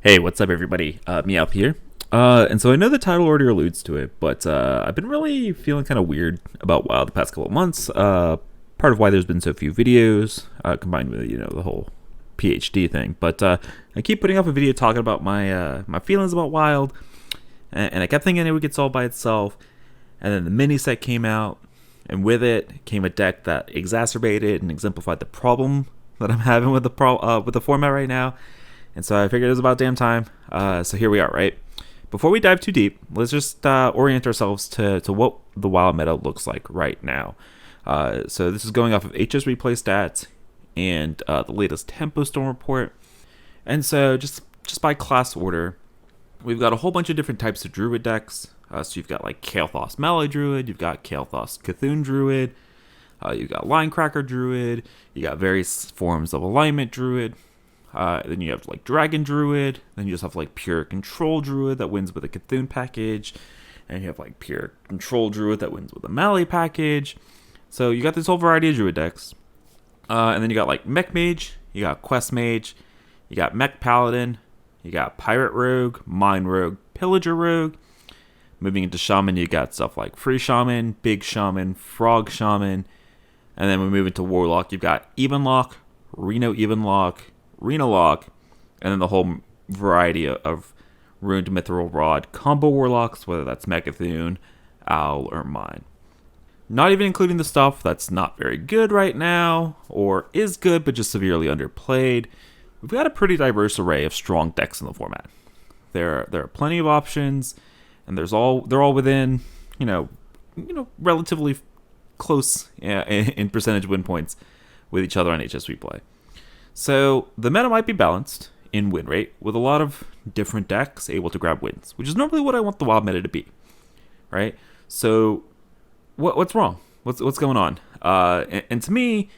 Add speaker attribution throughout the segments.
Speaker 1: Hey, what's up, everybody? Meowth here. And so I know the title already alludes to it, but I've been really feeling kind of weird about WoW the past couple of months. Part of why there's been so few videos, combined with the whole PhD thing. But I keep putting up a video talking about my feelings about Wild, and I kept thinking it would get solved by itself. And then the mini set came out, and with it came a deck that exacerbated and exemplified the problem that I'm having with the format right now. And so I figured it was about damn time. So here we are, right? Before we dive too deep, let's just orient ourselves to what the WoW meta looks like right now. So this is going off of HS Replay stats and the latest Tempo Storm report. And so just by class order, we've got a whole bunch of different types of Druid decks. So you've got like Kael'thas Melee Druid, you've got Kael'thas Cthulhu Druid, you've got Linecracker Druid, you got various forms of Alignment Druid. Then you have like Dragon Druid. Then you just have like Pure Control Druid that wins with a Cthulhu package. And you have like Pure Control Druid that wins with a Melee package. So you got this whole variety of Druid decks. And then you got like Mech Mage, you got Quest Mage, you got Mech Paladin, you got Pirate Rogue, Mine Rogue, Pillager Rogue. Moving into Shaman, you got stuff like Free Shaman, Big Shaman, Frog Shaman. And then we move into Warlock, you've got Evenlock, Reno Evenlock, Reno Lock, and then the whole variety of Ruined Mithril Rod combo warlocks, whether that's Mechathune, Owl, or Mine. Not even including the stuff that's not very good right now, or is good but just severely underplayed. We've got a pretty diverse array of strong decks in the format. There are plenty of options, and they're all within relatively close in percentage win points with each other on HS Replay. So the meta might be balanced in win rate with a lot of different decks able to grab wins, which is normally what I want the WoW meta to be, right? So what's wrong? What's going on? And to me,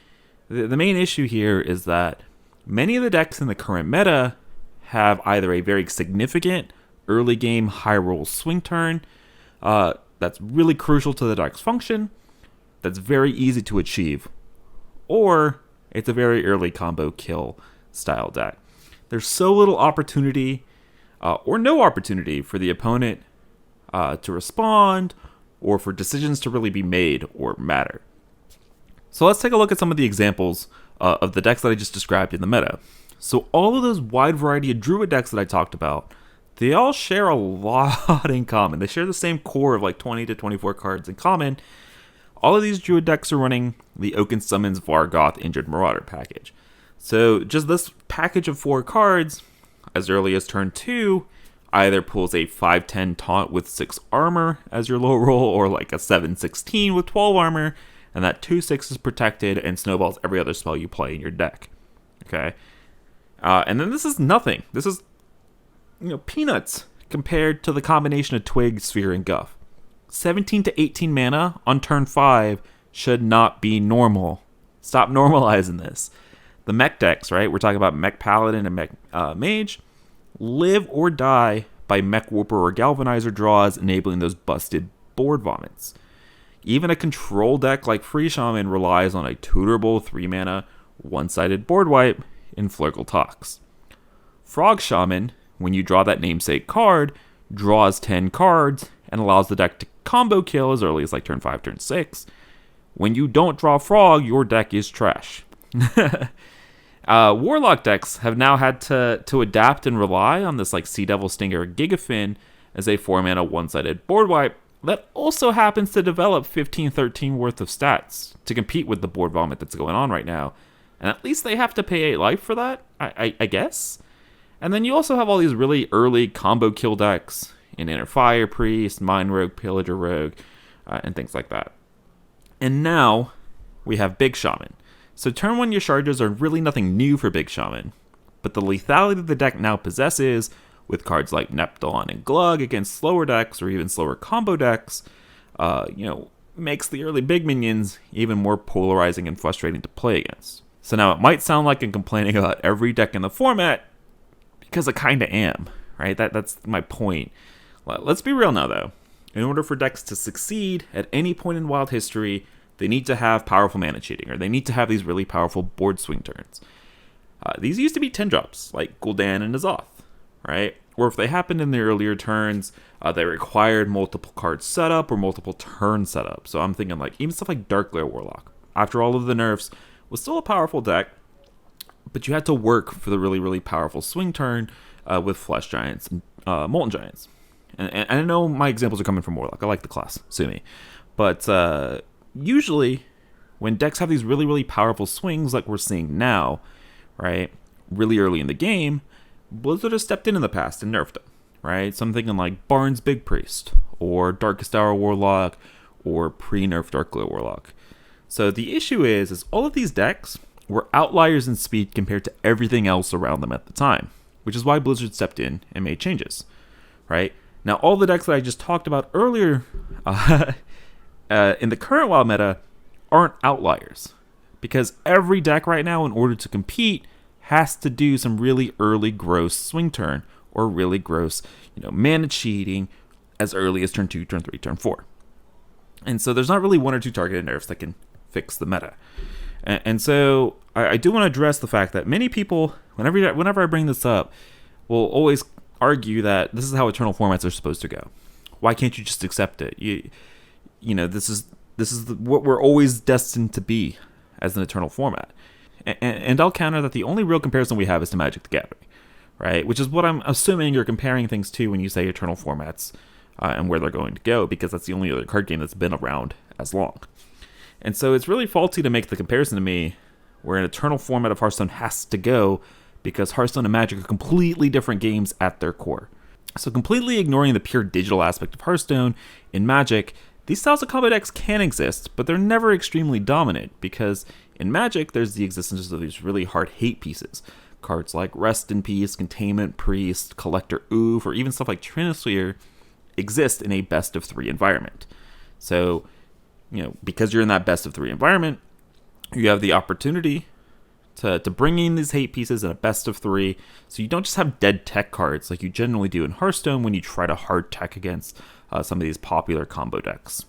Speaker 1: the main issue here is that many of the decks in the current meta have either a very significant early game high roll swing turn that's really crucial to the deck's function, that's very easy to achieve, or it's a very early combo kill style deck. There's so little opportunity or no opportunity for the opponent to respond or for decisions to really be made or matter. So let's take a look at some of the examples of the decks that I just described in the meta. So all of those wide variety of Druid decks that I talked about, they all share a lot in common. They share the same core of like 20 to 24 cards in common. All of these Druid decks are running the Oaken Summons Vargoth Injured Marauder package. So just this package of 4 cards, as early as turn 2, either pulls a 5/10 taunt with 6 armor as your low roll, or like a 7/16 with 12 armor, and that 2/6 is protected and snowballs every other spell you play in your deck. Okay? And then this is nothing. This is peanuts compared to the combination of Twig, Sphere, and Guff. 17 to 18 mana on turn 5 should not be normal. Stop normalizing this. The mech decks, right? We're talking about Mech Paladin and Mech Mage. Live or die by Mech Warper or Galvanizer draws, enabling those busted board vomits. Even a control deck like Free Shaman relies on a tutorable 3 mana one-sided board wipe in Flurgle Tox. Frog Shaman, when you draw that namesake card, draws 10 cards and allows the deck to combo kill as early as like turn 5, turn 6. When you don't draw Frog, your deck is trash. Warlock decks have now had to adapt and rely on this like Sea Devil Stinger or Gigafin as a 4-mana one-sided board wipe that also happens to develop 15-13 worth of stats to compete with the board vomit that's going on right now. And at least they have to pay 8 life for that, I guess. And then you also have all these really early combo kill decks in Inner Fire Priest, Mine Rogue, Pillager Rogue, and things like that. And now we have Big Shaman. So turn 1 your charges are really nothing new for Big Shaman, but the lethality the deck now possesses with cards like Neptune and Glug against slower decks or even slower combo decks, makes the early big minions even more polarizing and frustrating to play against. So now it might sound like I'm complaining about every deck in the format, because I kinda am, right? That's my point. Let's be real now, though. In order for decks to succeed at any point in Wild history, they need to have powerful mana cheating, or they need to have these really powerful board swing turns. These used to be 10 drops, like Gul'dan and N'Zoth, right? Or if they happened in the earlier turns, they required multiple card setup or multiple turn setup. So I'm thinking like even stuff like Darkglare Warlock, after all of the nerfs, was still a powerful deck, but you had to work for the really, really powerful swing turn with Flesh Giants and Molten Giants. And I know my examples are coming from Warlock. I like the class, sue me. But usually, when decks have these really, really powerful swings like we're seeing now, right, really early in the game, Blizzard has stepped in the past and nerfed them, right? So I'm thinking like Barnes Big Priest, or Darkest Hour Warlock, or pre-nerf Darkglare Warlock. So the issue is all of these decks were outliers in speed compared to everything else around them at the time, which is why Blizzard stepped in and made changes, right? Now, all the decks that I just talked about earlier in the current WoW meta aren't outliers, because every deck right now, in order to compete, has to do some really early gross swing turn or really gross, mana cheating as early as turn 2, turn 3, turn 4. And so there's not really one or two targeted nerfs that can fix the meta. And so I do want to address the fact that many people, whenever I bring this up, will always argue that this is how Eternal formats are supposed to go. Why can't you just accept it? This is what we're always destined to be as an Eternal format. And I'll counter that the only real comparison we have is to Magic the Gathering, right? Which is what I'm assuming you're comparing things to when you say Eternal formats and where they're going to go, because that's the only other card game that's been around as long. And so it's really faulty to make the comparison to me where an Eternal format of Hearthstone has to go, because Hearthstone and Magic are completely different games at their core. So completely ignoring the pure digital aspect of Hearthstone, in Magic, these styles of combo decks can exist, but they're never extremely dominant, because in Magic, there's the existence of these really hard hate pieces. Cards like Rest in Peace, Containment Priest, Collector Oof, or even stuff like Trinisphere exist in a best of 3 environment. So, because you're in that best of 3 environment, you have the opportunity to bring in these hate pieces in a best of 3, so you don't just have dead tech cards like you generally do in Hearthstone when you try to hard tech against some of these popular combo decks.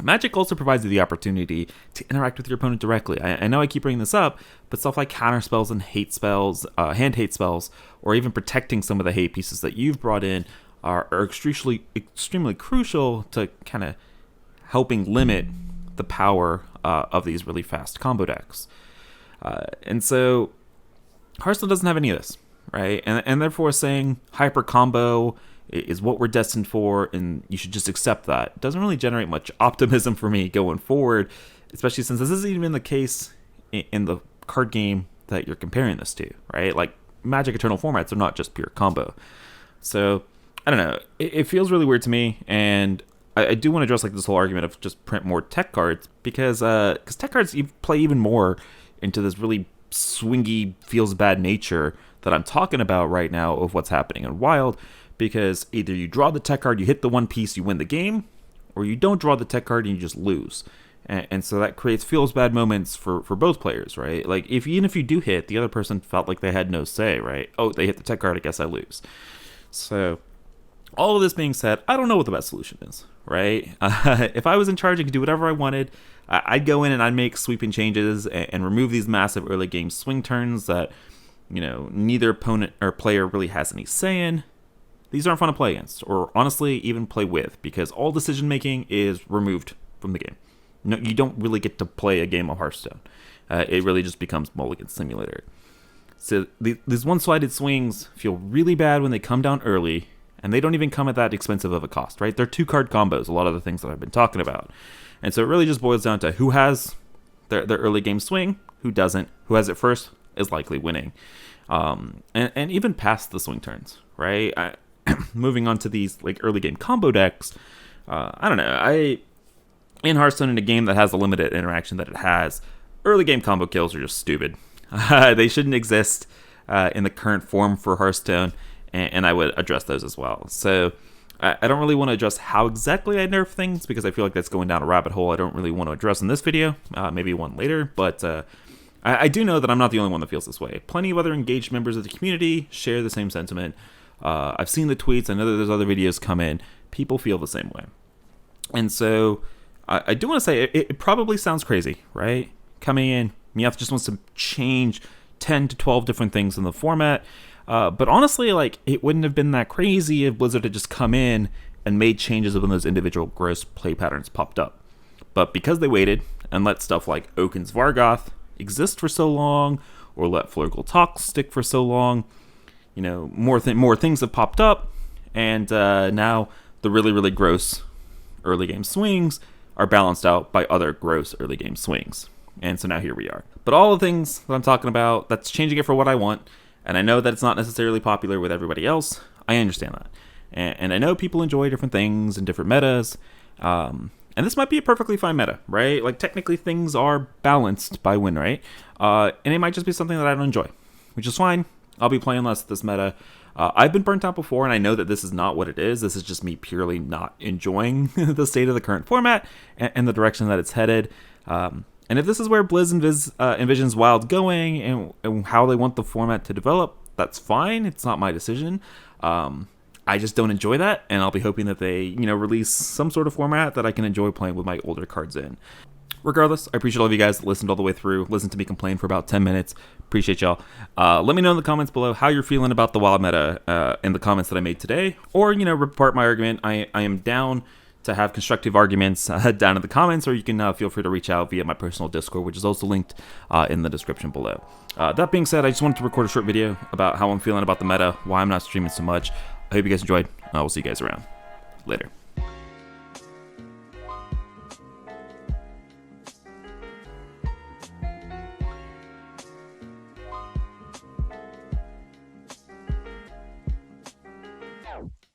Speaker 1: Magic also provides you the opportunity to interact with your opponent directly. I know I keep bringing this up, but stuff like counter spells and hate spells, hand hate spells, or even protecting some of the hate pieces that you've brought in are extremely crucial to kind of helping limit the power of these really fast combo decks. And so Hearthstone doesn't have any of this, right? And therefore saying hyper combo is what we're destined for, and you should just accept that. It doesn't really generate much optimism for me going forward, especially since this isn't even the case in the card game that you're comparing this to, right? Like, Magic Eternal formats are not just pure combo. So, I don't know. It feels really weird to me, and I do want to address like this whole argument of just print more tech cards, because tech cards play even more into this really swingy, feels bad nature that I'm talking about right now of what's happening in Wild, because either you draw the tech card, you hit the one piece, you win the game, or you don't draw the tech card and you just lose. And so that creates feels bad moments for both players, right? Like, even if you do hit, the other person felt like they had no say, right? Oh, they hit the tech card, I guess I lose. So, all of this being said, I don't know what the best solution is, right? If I was in charge and could do whatever I wanted, I'd go in and I'd make sweeping changes and remove these massive early game swing turns that, neither opponent or player really has any say in. These aren't fun to play against, or honestly, even play with, because all decision making is removed from the game. No, you don't really get to play a game of Hearthstone. It really just becomes Mulligan Simulator. So these one-sided swings feel really bad when they come down early, and they don't even come at that expensive of a cost, right? They're 2-card combos, a lot of the things that I've been talking about. And so it really just boils down to who has their early game swing, who doesn't, who has it first is likely winning. And even past the swing turns, right? Moving on to these like early game combo decks, I don't know. In Hearthstone, in a game that has the limited interaction that it has, early game combo kills are just stupid. They shouldn't exist in the current form for Hearthstone, and I would address those as well. So I don't really want to address how exactly I nerf things, because I feel like that's going down a rabbit hole I don't really want to address in this video, maybe one later, but I do know that I'm not the only one that feels this way. Plenty of other engaged members of the community share the same sentiment. I've seen the tweets. I know that there's other videos come in. People feel the same way. And so I do want to say it probably sounds crazy, right? Coming in, Meowth just wants to change 10 to 12 different things in the format. But honestly, like, it wouldn't have been that crazy if Blizzard had just come in and made changes when those individual gross play patterns popped up. But because they waited and let stuff like Oaken's Vargoth exist for so long, or let Flurgle Talk stick for so long, you know, more things have popped up, and now the really gross early game swings are balanced out by other gross early game swings. And so now here we are. But all the things that I'm talking about, that's changing it for what I want, and I know that it's not necessarily popular with everybody else. I understand that. And I know people enjoy different things and different metas. And this might be a perfectly fine meta, right? Like, technically things are balanced by win rate. And it might just be something that I don't enjoy, which is fine. I'll be playing less of this meta. I've been burnt out before, and I know that this is not what it is. This is just me purely not enjoying the state of the current format and the direction that it's headed. And if this is where Blizz envisions Wild going and how they want the format to develop, that's fine. It's not my decision. I just don't enjoy that, and I'll be hoping that they, release some sort of format that I can enjoy playing with my older cards in. Regardless, I appreciate all of you guys that listened all the way through, listened to me complain for about 10 minutes. Appreciate y'all. Let me know in the comments below how you're feeling about the Wild meta in the comments that I made today, or, rip apart my argument. I am down to have constructive arguments down in the comments, or you can feel free to reach out via my personal Discord, which is also linked in the description below. That being said, I just wanted to record a short video about how I'm feeling about the meta, why I'm not streaming so much. I hope you guys enjoyed. I will see you guys around. Later.